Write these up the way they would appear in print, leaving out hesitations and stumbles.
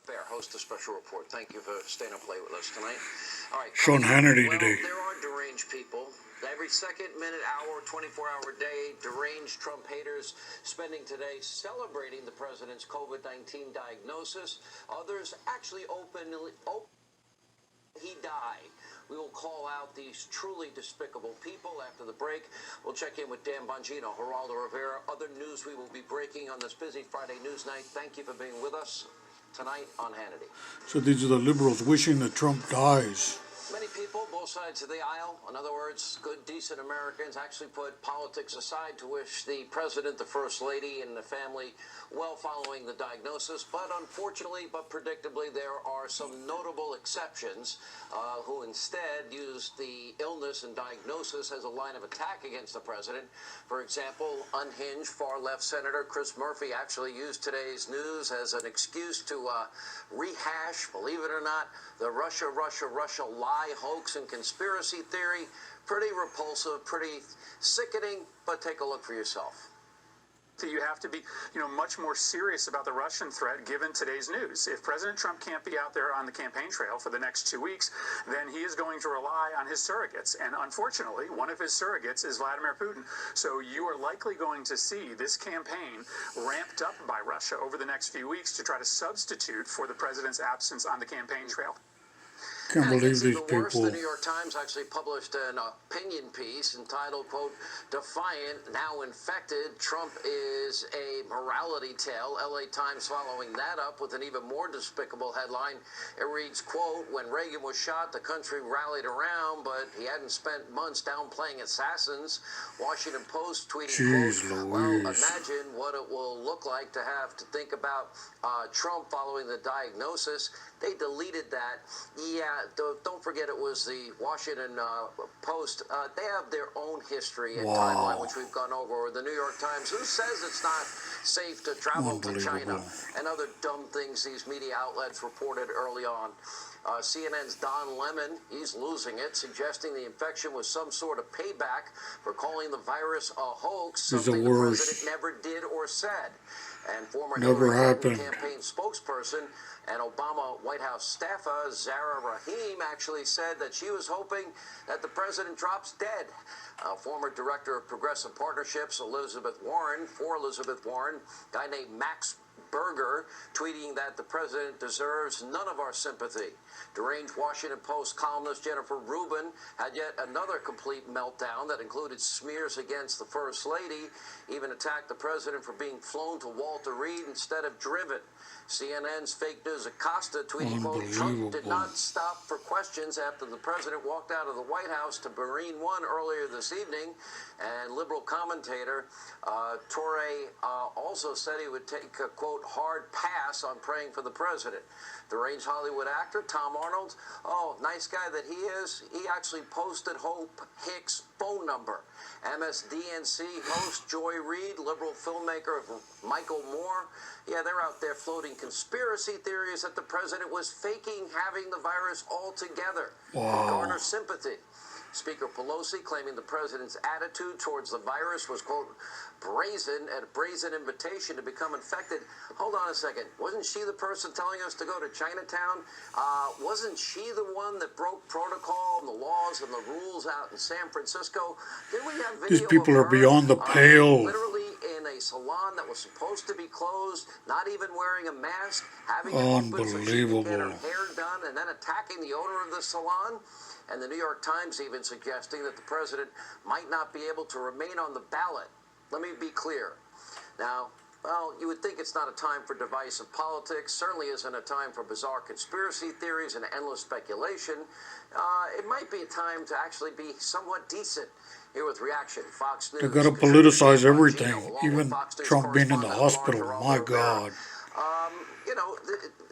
Fair, host a special report. Thank you for staying up late with us tonight. All right. Sean Hannity today. There are deranged people. Every second, minute, hour, 24-hour day, deranged Trump haters spending today celebrating the president's COVID-19 diagnosis. Others actually he died. We will call out these truly despicable people after the break. We'll check in with Dan Bongino, Geraldo Rivera, other news we will be breaking on this busy Friday news night. Thank you for being with us tonight on Hannity. So these are the liberals wishing that Trump dies. Many people, both sides of the aisle, in other words, good, decent Americans, actually put politics aside to wish the president, the first lady, and the family well following the diagnosis. But unfortunately, but predictably, there are some notable exceptions who instead use the illness and diagnosis as a line of attack against the president. For example, unhinged far-left Senator Chris Murphy actually used today's news as an excuse to rehash, believe it or not, the Russia lie, hoax, and conspiracy theory. Pretty repulsive, pretty sickening, but take a look for yourself. You have to be, much more serious about the Russian threat given today's news. If President Trump can't be out there on the campaign trail for the next 2 weeks, then he is going to rely on his surrogates. And unfortunately, one of his surrogates is Vladimir Putin. So you are likely going to see this campaign ramped up by Russia over the next few weeks to try to substitute for the president's absence on the campaign trail. Can't believe these people. The New York Times actually published an opinion piece entitled, quote, "Defiant, Now Infected, Trump is a Morality Tale." LA Times following that up with an even more despicable headline. It reads, quote, "When Reagan was shot, the country rallied around, but he hadn't spent months downplaying assassins." Washington Post tweeting, quote, "Well, imagine what it will look like to have to think about Trump following the diagnosis." They deleted that. Yeah, don't forget it was the Washington Post. They have their own history and timeline, which we've gone over. Or the New York Times, who says it's not safe to travel to China, and other dumb things these media outlets reported early on. CNN's Don Lemon, he's losing it, suggesting the infection was some sort of payback for calling the virus a hoax, something the president never did or said. And former Hillary Clinton campaign spokesperson and Obama White House staffer Zara Rahim actually said that she was hoping that the president drops dead. Former director of Progressive Partnerships, Elizabeth Warren, a guy named Max Berger, tweeting that the president deserves none of our sympathy. Deranged Washington Post columnist Jennifer Rubin had yet another complete meltdown that included smears against the First Lady, even attacked the president for being flown to Walter Reed instead of driven. CNN's fake news Acosta tweeting, quote, "Trump did not stop for questions after the president walked out of the White House to Marine One earlier this evening." And liberal commentator Torre also said he would take a, quote, "hard pass on praying for the president." Deranged Hollywood actor Tom Arnold, nice guy that he is, he actually posted Hope Hicks' phone number. MSDNC host Joy Reid, liberal filmmaker Michael Moore, they're out there floating conspiracy theories that the president was faking having the virus altogether to garner sympathy. Speaker Pelosi claiming the president's attitude towards the virus was, quote, a brazen invitation to become infected. Hold on a second. Wasn't she the person telling us to go to Chinatown? Wasn't she the one that broke protocol and the laws and the rules out in San Francisco? Didn't we have video These people are of her, beyond the pale. literally in a salon that was supposed to be closed, not even wearing a mask, having Unbelievable. so she could get her hair done, and then attacking the owner of the salon? And the New York Times even suggesting that the president might not be able to remain on the ballot. Let me be clear. Now, well, you would think it's not a time for divisive politics, certainly isn't a time for bizarre conspiracy theories and endless speculation. It might be a time to actually be somewhat decent. Here with Reaction, Fox News. They got to politicize everything, even Trump being in the hospital. My God.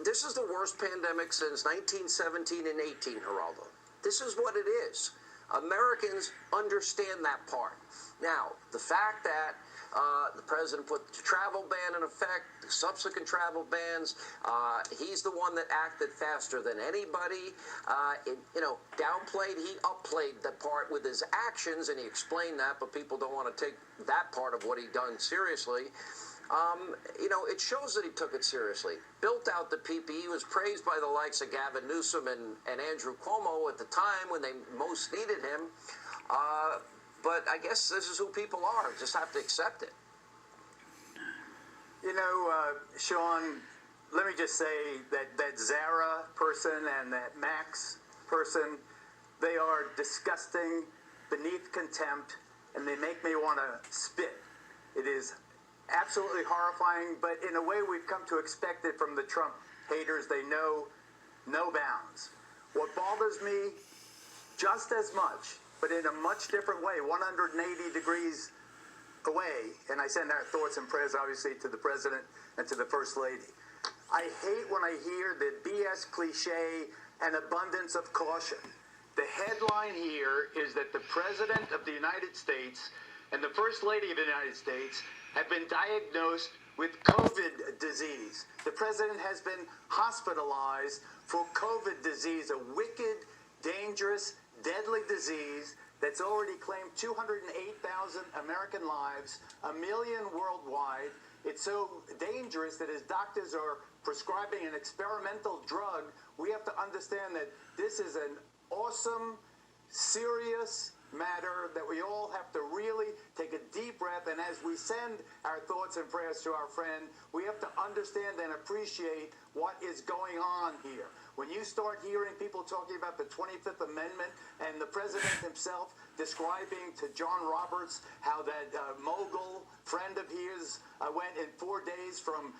This is the worst pandemic since 1917 and 18, Geraldo. This is what it is. Americans understand that part. Now, the fact that the president put the travel ban in effect, the subsequent travel bans, he's the one that acted faster than anybody. He upplayed the part with his actions, and he explained that, but people don't want to take that part of what he done seriously. It shows that he took it seriously. Built out the PPE, was praised by the likes of Gavin Newsom and Andrew Cuomo at the time when they most needed him. But I guess this is who people are. Just have to accept it. Sean, let me just say that Zara person and that Max person, they are disgusting, beneath contempt, and they make me want to spit. It is absolutely horrifying, but in a way we've come to expect it from the Trump haters. They know no bounds. What bothers me just as much, but in a much different way, 180 degrees away, and I send our thoughts and prayers obviously to the President and to the First Lady. I hate when I hear the BS cliche and abundance of caution. The headline here is that the President of the United States and the First Lady of the United States have been diagnosed with COVID disease. The President has been hospitalized for COVID disease, a wicked, dangerous, deadly disease that's already claimed 208,000 American lives, 1 million worldwide. It's so dangerous that as doctors are prescribing an experimental drug, we have to understand that this is an awesome, serious matter that we all have to really take a deep breath, and as we send our thoughts and prayers to our friend, we have to understand and appreciate what is going on here. When you start hearing people talking about the 25th Amendment and the President himself describing to John Roberts how that mogul friend of his went in 4 days from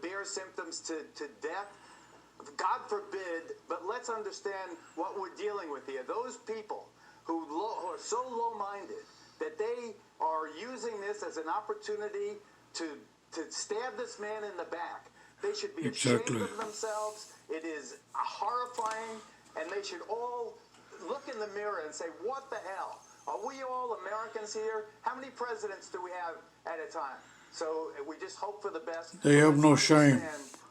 bare symptoms to death, God forbid, but let's understand what we're dealing with here. Those people who are so low-minded that they are using this as an opportunity to stab this man in the back. They should be ashamed of themselves. It is horrifying, and they should all look in the mirror and say, what the hell? Are we all Americans here? How many presidents do we have at a time? So we just hope for the best. They have no shame.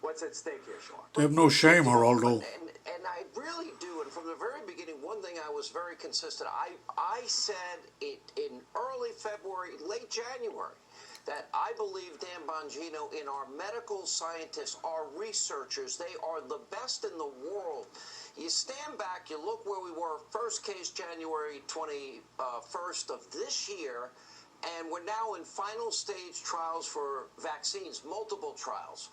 What's at stake here, Sean? They have no shame, Geraldo. And I really do. And from the very beginning, one thing I was very consistent. I said it in early February, late January, that I believe Dan Bongino in our medical scientists, our researchers, they are the best in the world. You stand back, you look where we were, first case January 21st of this year, and we're now in final stage trials for vaccines, multiple trials.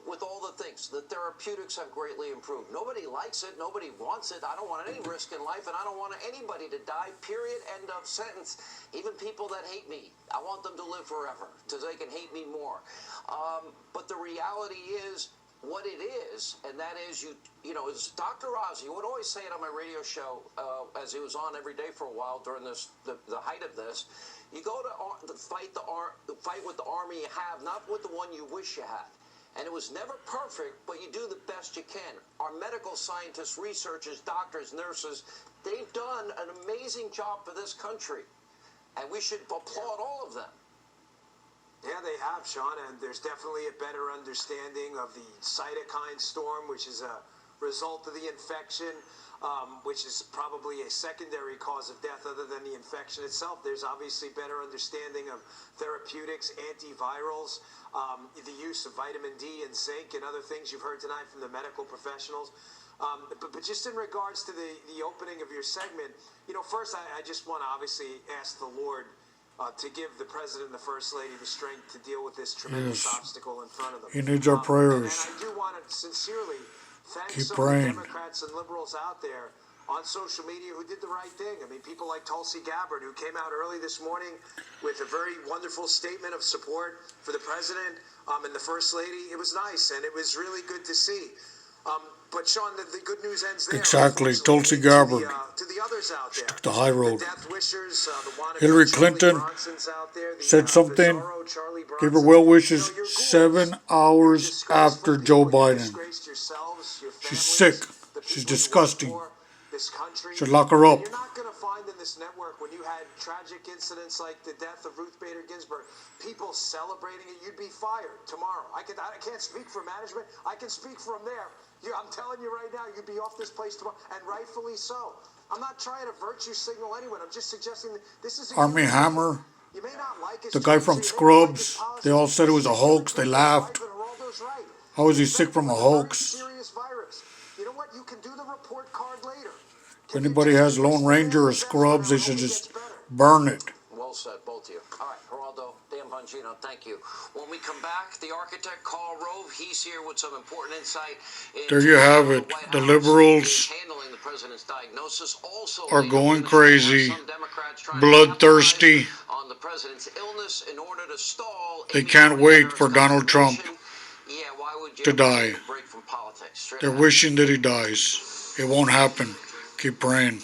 With all the things, the therapeutics have greatly improved. Nobody likes it. Nobody wants it. I don't want any risk in life, and I don't want anybody to die, period, end of sentence. Even people that hate me, I want them to live forever so they can hate me more. But the reality is what it is, and that is, as Dr. Ozzie would always say it on my radio show, as he was on every day for a while during the height of this, you go to fight with the army you have, not with the one you wish you had. And it was never perfect, but you do the best you can. Our medical scientists, researchers, doctors, nurses, they've done an amazing job for this country. And we should applaud all of them. Yeah, they have, Sean, and there's definitely a better understanding of the cytokine storm, which is a result of the infection, which is probably a secondary cause of death other than the infection itself. There's obviously better understanding of therapeutics, antivirals, the use of vitamin D and zinc and other things you've heard tonight from the medical professionals. But just in regards to the opening of your segment, first I just want to obviously ask the Lord to give the President and the First Lady the strength to deal with this tremendous obstacle in front of them. He needs our prayers. And I do want to sincerely thank Keep some praying. of the Democrats and liberals out there on social media who did the right thing. I mean, people like Tulsi Gabbard, who came out early this morning with a very wonderful statement of support for the President and the First Lady. It was nice, and it was really good to see. But Sean, the good news ends there. Exactly, Tulsi Gabbard. To the others out there, the high road. The Deathwishers, the wannabe Hillary Charlie Clinton Bronsons out there, the, said something. Bizarro Charlie Gave her Bronson. well wishes You're ghouls. 7 hours You're after disgraceful Joe people. You Biden. disgraced yourselves, your She's families, sick. the She's people you disgusting. work for, this country. Should lock her up. You're not going to find in this network, when you had tragic incidents like the death of Ruth Bader Ginsburg, people celebrating it. You'd be fired tomorrow. I can't speak for management. I can speak from there. I'm telling you right now, you'd be off this place tomorrow, and rightfully so. I'm not trying to virtue signal anyone. I'm just suggesting that this is a Army Hammer You may not like his The guy from choices, you may not like his Scrubs, policies, they all said it was a but hoax. They laughed. Geraldo's right. How is he He's sick from a infected with very hoax? serious virus. You know what? You can do the report card later. If anybody has Lone Ranger or Scrubs, they should just burn it. Well said, both of you. All right, Geraldo, Dan Bongino, thank you. When we come back, the architect Karl Rove, he's here with some important insight. There you have it. The liberals handling the president's diagnosis. Also, are going crazy, bloodthirsty. On the president's illness in order to stall. They can't wait for Donald Trump to die. Break from politics. They're wishing that he dies. It won't happen. Keep praying.